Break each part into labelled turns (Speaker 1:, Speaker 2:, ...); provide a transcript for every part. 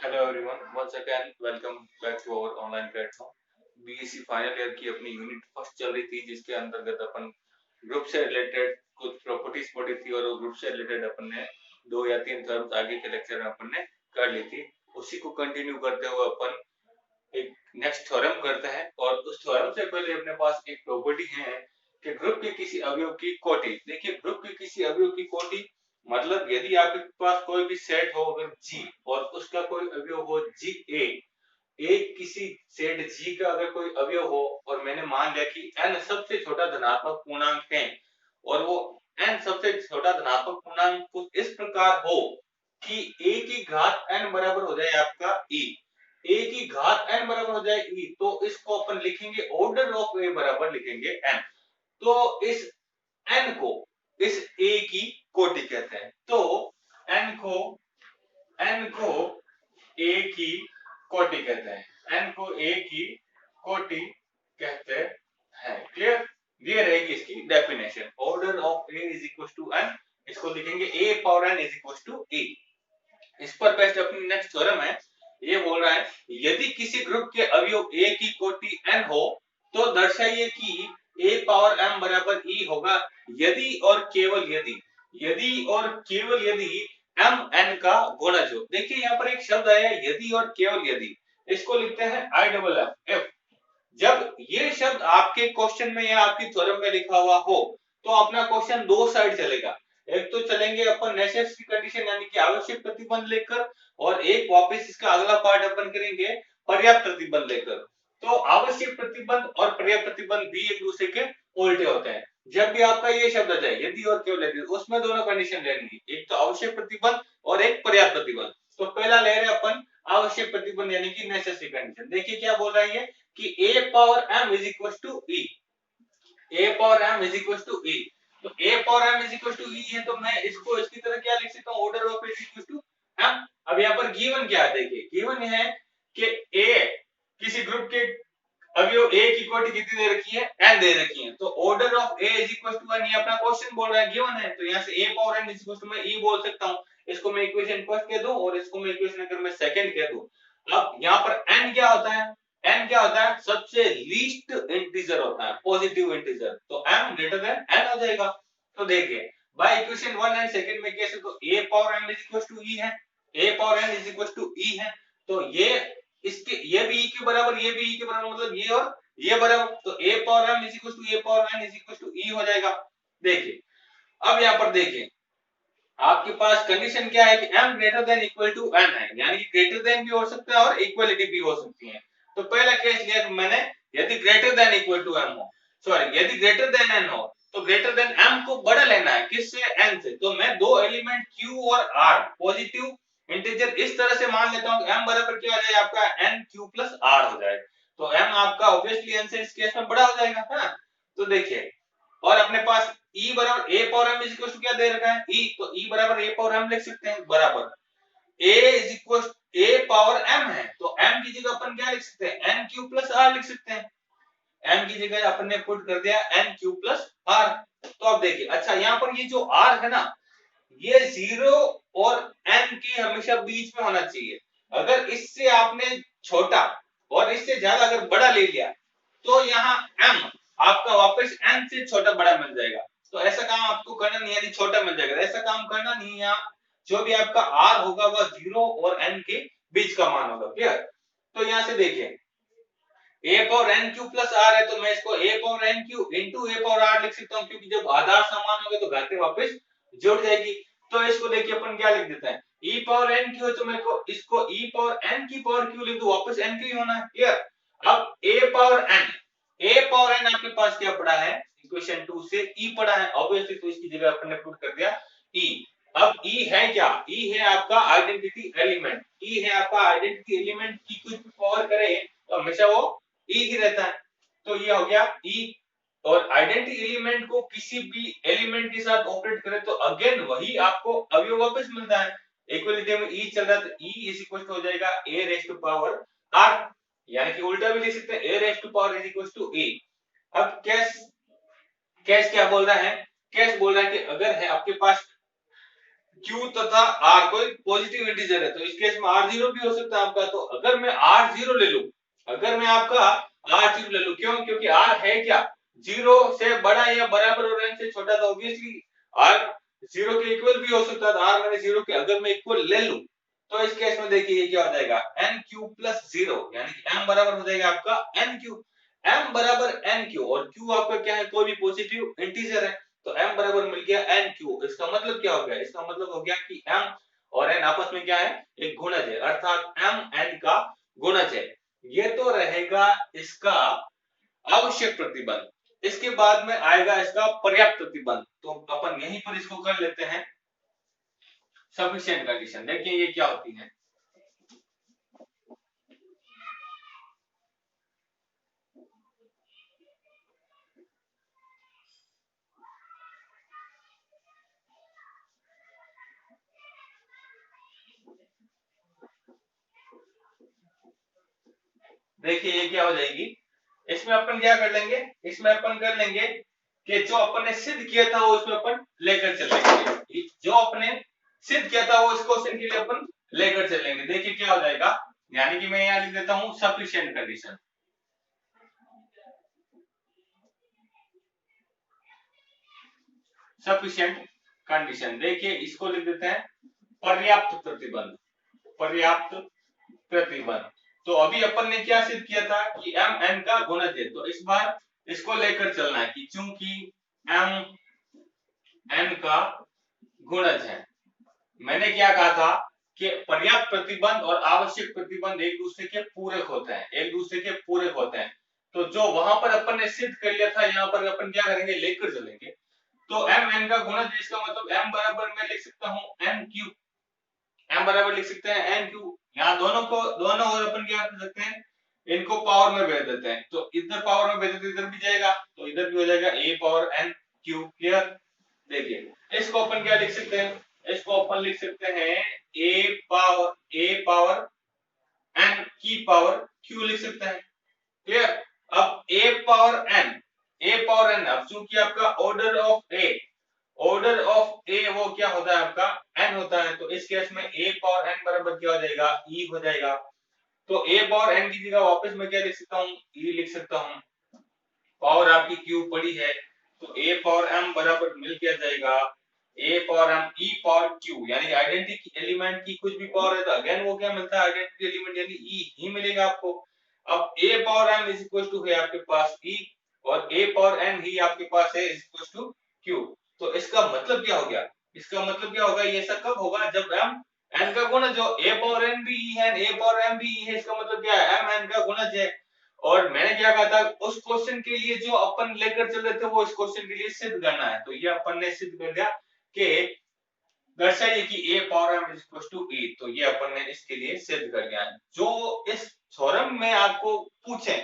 Speaker 1: Hello everyone, once again welcome back to our online platform. BSc final year की अपनी unit first चल रही थी, जिसके अंतर्गत अपन ग्रुप से रिलेटेड कुछ प्रॉपर्टीज पढ़ी थी और ग्रुप से रिलेटेड अपन ने 2 या 3 टर्म्स आगे के लेक्चर में अपन ने कर ली थी। उसी को कंटिन्यू करते हुए अपन एक नेक्स्ट थ्योरम करते हैं, और उस थ्योरम से पहले अपने पास एक प्रॉपर्टी है कि ग्रुप के किसी अवयव की कोटि। देखिए, ग्रुप के किसी अवयव की कोटि मतलब यदि आपके पास कोई भी सेट हो अगर जी, और उसका कोई अवयव हो जी ए किसी सेट जी का अगर कोई अवयव हो, और मैंने मान लिया कि n सबसे छोटा धनात्मक पूर्णांक है, और वो n सबसे छोटा धनात्मक पूर्णांक कुछ इस प्रकार हो कि a की घात n बराबर हो जाए आपका e, a की घात n बराबर हो जाए e, तो इसको अपन लिखेंगे ऑर्डर ऑफ a बराबर लिखेंगे n। तो इस n को इस a की कोटि कहते हैं। तो n को a की कोटि कहते हैं। n को a की कोटि कहते हैं। क्लियर? ये रहेगी इसकी definition. Order of a is equal to n, इसको लिखेंगे a power n is equal to e। इस पर बेस्ड अपनी नेक्स्ट थ्योरम है। ये बोल रहा है यदि किसी ग्रुप के अवयव a की कोटि n हो तो दर्शाइए कि a पावर m बराबर e होगा यदि और केवल यदि m n का गुणज हो। देखिए यहाँ पर एक शब्द आया यदि और केवल यदि, इसको लिखते हैं आई डबल एफ। जब ये शब्द आपके क्वेश्चन में या आपकी थ्योरम में लिखा हुआ हो तो अपना क्वेश्चन दो साइड चलेगा। एक तो चलेंगे अपन नेसेसरी कंडीशन यानी कि आवश्यक प्रतिबंध लेकर, और एक वापस इसका अगला पार्ट अपन करेंगे पर्याप्त प्रतिबंध लेकर। तो आवश्यक प्रतिबंध और पर्याप्त प्रतिबंध भी एक दूसरे के उल्टे होते हैं। जब भी आपका ये शब्द आ जाए यदि और केवल यदि, उसमें दोनों कंडीशन लेनी, एक तो आवश्यक प्रतिबंध और एक पर्याप्त प्रतिबंध। तो पहला ले रहे अपन आवश्यक प्रतिबंध यानी कि नेसेसरी कंडीशन। देखिए क्या बोल रहा है ये कि a power m is equal to e, a power m is equal to e। तो a power m is equal to e है, तो मैं इसको इसकी तरह क्या लिख सकता हूं, order of is equal to m। अब यहाँ पर गिवन क्या है, देखिए गिवन है कि a किसी ग्रुप के अवयव a की कोटि कितनी दे रखी है, n दे रखी है। तो order of a is equal to n, ये अपना क्वेश्चन बोल रहा है, गिवन है। तो यहाँ से a power n is equal to मैं e बोल सकता हूँ। इसको मैं इक्वेशन फर्स्ट कह दूं और इसको मैं इक्वेशन अगर मैं सेकंड कह दूं। अब यहाँ पर n क्या होता है, n क्या होता है, सबसे लीस्ट इंटीजर होता है, पॉजिटिव इंटीजर। तो m ग्रेटर देन n हो जाएगा। तो देखिए बाय इक्वेशन 1 एंड सेकंड में कैसे, तो a power m is equal to e है, a power n is equal to e है। तो ये इसके ये भी e के बराबर, ये भी e के बराबर, मतलब ये और ये बराबर। तो a power m is equal to a power n is equal to e हो जाएगा। देखिए अब यहाँ पर देखिए आपके पास कंडीशन क्या है कि m greater than equal to n है, यानी कि ग्रेटर देन भी हो सकता है और इक्वलिटी भी हो सकती है। तो पहला केस लिया मैंने, यदि greater than equal to m हो, सॉरी यदि ग्रेटर देन n हो, तो ग्रेटर देन m को बड़ा लेना है, किससे, n से। तो मैं दो एलिमेंट q और r पॉजिटिव इंटीजर इस तरह से मान लेता हूं कि m बराबर क्या हो जाए आपका nq प्लस r हो जाए। तो m आपका ऑब्वियसली n से इस केस में बड़ा हो जाएगा, है। तो देखिए, और अपने पास e बराबर a power m is equal to क्या दे रखा है, e। तो e बराबर a पावर m लिख सकते हैं, बराबर a is equal a power m है, तो m की जगह अपन क्या लिख सकते हैं, n क्यू प्लस r लिख सकते हैं। m की जगह अपन ने पुट कर दिया n क्यू प्लस r। तो अब देखिए, अच्छा यहाँ पर ये जो r है ना, ये 0 और n के हमेशा बीच में होना चाहिए। अगर इससे आपने छोटा और इससे ज्यादा अगर बड़ा ले लिया तो यहाँ m आपका वापस n से छोटा बड़ा मिल जाएगा। तो ऐसा काम आपको करना नहीं है, यदि छोटा मिल जाएगा ऐसा काम करना नहीं है। यहाँ जो भी आपका r होगा वह 0 और n के बीच का मान होगा। क्लियर? तो यहाँ से देखिए a power n Q plus r है, तो मैं इसको a power n Q into a power r लिख सकता हूँ, क्योंकि जब आधार समान होंगे तो घातें वापस जुड़ जाएगी। तो इसको देखिए अपन क्या लिख देते हैं, e पावर n क्यू है, तो मेरे को इसको e पावर n की पावर क्यू लिख दो, वापस n क्यू ही होना है। क्लियर? अब a पावर n आपके पास क्या पड़ा है, इक्वेशन 2 से e पड़ा है ऑब्वियसली, तो इसकी जगह अपन ने पुट कर दिया e। अब e है क्या, e है आपका आइडेंटिटी एलिमेंट, e है आपका आइडेंटिटी एलिमेंट की कुछ पावर करे तो हमेशा वो e ही रहता है। तो ये हो गया e, और आइडेंटिटी एलिमेंट को किसी भी एलिमेंट के साथ ऑपरेट करें तो अगेन वही आपको अवयव वापस मिलता है। इक्वलिटी में e चल रहा है, तो e इज इक्वल टू हो जाएगा a raise to power r, यानी कि उल्टा भी लिख सकते हैं a raise to power is equal to a। अब कैश कैश क्या बोल रहा है, कैश बोल रहा है कि अगर है आपके पास Q तथा R कोई पॉजिटिव इंटीजर है, तो इस केस में R0 भी हो सकता है आपका। तो अगर मैं R0 ले लूं, अगर मैं आपका R0 ले लूं, क्यों? क्योंकि R है क्या, 0 से बड़ा या बराबर और n से छोटा, तो ऑब्वियसली R 0 के इक्वल भी हो सकता है। तो R माइनस 0 के अगर मैं इक्वल ले लूं, तो इस केस में देखिए ये क्या हो जाएगा, NQ प्लस 0, यानी कि M बराबर हो जाएगा आपका NQ। M बराबर NQ, और Q आपका क्या है, कोई भी पॉजिटिव इंटीजर है, तो m बराबर मिल गया NQ। इसका मतलब क्या हो गया, इसका मतलब हो गया कि m और n आपस में क्या है, एक गुणज है, अर्थात m n का गुणज है। ये तो रहेगा इसका आवश्यक प्रतिबंध। इसके बाद में आएगा इसका पर्याप्त प्रतिबंध, तो अपन यहीं पर इसको कर लेते हैं सफिशिएंट कंडीशन। देखिए ये क्या होती है, देखिए ये क्या हो जाएगी, इसमें अपन क्या कर लेंगे, इसमें अपन कर लेंगे कि जो अपन ने सिद्ध किया था वो इसमें अपन लेकर चलेंगे, जो अपने सिद्ध किया था वो इस क्वेश्चन के लिए अपन लेकर चलेंगे। देखिए क्या हो जाएगा, यानी कि मैं यहाँ लिख देता हूं सफिशिएंट कंडीशन, सफिशिएंट कंडीशन। देखिए इसको लिख देते हैं पर्याप्त प्रतिबंध, पर्याप्त प्रतिबंध। तो अभी अपन ने क्या सिद्ध किया था कि m n का गुणज है, तो इस बार इसको लेकर चलना है कि चूंकि m n का गुणज है, मैंने क्या कहा था कि पर्याप्त प्रतिबंध और आवश्यक प्रतिबंध एक दूसरे के पूरक होते हैं, एक दूसरे के पूरक होते हैं। तो जो वहां पर अपन ने सिद्ध कर लिया था, यहाँ पर अपन क्या करेंगे, लेकर चलेंगे। तो m n का गुणज है, इसका मतलब m बराबर मैं लिख सकता हूं NQ, m बराबर लिख सकते हैं NQ। यहाँ दोनों को, दोनों ओर अपन क्या कर सकते हैं, इनको पावर में भेज देते हैं, तो इधर पावर में भेज देते इधर भी जाएगा, तो इधर भी हो जाएगा a power n q। Clear? देखिए इसको अपन क्या लिख सकते हैं, इसको अपन लिख सकते हैं a पावर n की पावर q लिख सकते हैं। क्लियर? अब a पावर n, अब चूंकि आपका ऑर्डर ऑफ ए वो क्या होता है आपका n होता है, तो इस केस में a पावर n बराबर क्या हो जाएगा, e हो जाएगा। तो a पावर n की जगह वापस मैं क्या लिख सकता हूँ, e लिख सकता हूँ। पावर आपकी q पड़ी है, तो a पावर m बराबर मिल क्या जाएगा, a power m e power q, यानी आइडेंटिटी एलिमेंट की कुछ भी पावर है तो अगेन वो क्या मिलता है, आइडेंटिटी एलिमेंट यानी e ही मिलेगा आपको। अब a power m is equal to है आपके पास e, और a पावर n ही आपके पास है इज इक्वल टू q। तो इसका मतलब क्या हो गया, इसका मतलब क्या होगा, ये ऐसा कब होगा जब m n का गुणज जो a पावर n भी e है, a पावर m भी e है, इसका मतलब क्या है, m n का गुणज है। और मैंने क्या कहा था, उस क्वेश्चन के लिए जो अपन लेकर चल रहे थे वो इस क्वेश्चन के लिए सिद्ध करना है, तो ये अपन ने सिद्ध कर दिया कि दर्शाइए कि a power m is equal to e, तो ये अपन ने इसके लिए सिद्ध कर दिया। जो इस थ्योरम में आपको पूछे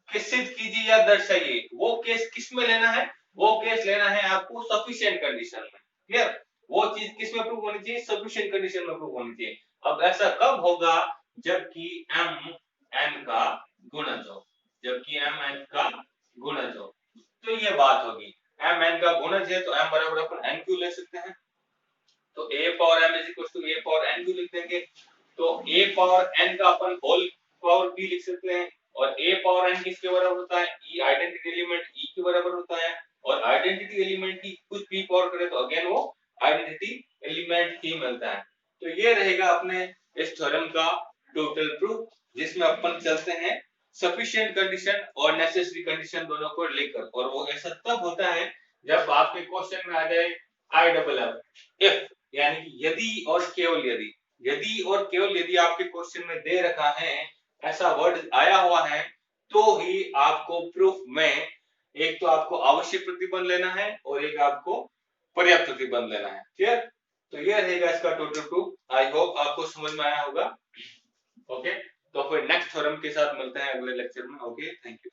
Speaker 1: कि सिद्ध कीजिए या दर्शाइए, वो केस किस में लेना है, वो केस लेना है आपको सफिशिएंट कंडीशन में। क्लियर? वो चीज किस में प्रूव होनी चाहिए, सफिशिएंट कंडीशन में प्रूव होनी चाहिए। अब ऐसा कब होगा, जबकि m n का गुणज हो, जबकि m n का गुणज हो, तो ये बात होगी। m n का गुणज है तो m बराबर अपन nq ले सकते हैं, तो a power m is equal to a power n भी लिख देंगे। तो a पावर n का अपन होल पावर भी लिख सकते हैं, और a पावर n किसके बराबर होता है, e आइडेंटिटी एलिमेंट e के बराबर होता है, और आइडेंटिटी एलिमेंट की कुछ भी पावर करे तो अगेन वो आइडेंटिटी एलिमेंट ही मिलता है। तो ये रहेगा अपने इस थ्योरम का टोटल प्रूफ, जिसमें अपन चलते हैं सफिशिएंट कंडीशन और नेसेसरी कंडीशन दोनों को लेकर, और वो ऐसा तब होता है जब आपके क्वेश्चन में आ जाए आई डबल एफ, इफ, यानी कि यदि और केवल यदि, यदि और केवल यदि आपके क्वेश्चन में दे रखा है, ऐसा वर्ड आया हुआ है, तो ही आपको प्रूफ में एक तो आपको आवश्यक प्रतिबंध लेना है और एक आपको पर्याप्त प्रतिबंध लेना है। क्लियर? तो ये रहेगा इसका टोटल प्रूफ। आई होप आपको समझ में आया होगा। ओके, तो फिर नेक्स्ट थ्योरम के साथ मिलते हैं अगले लेक्चर में। Okay, thank you.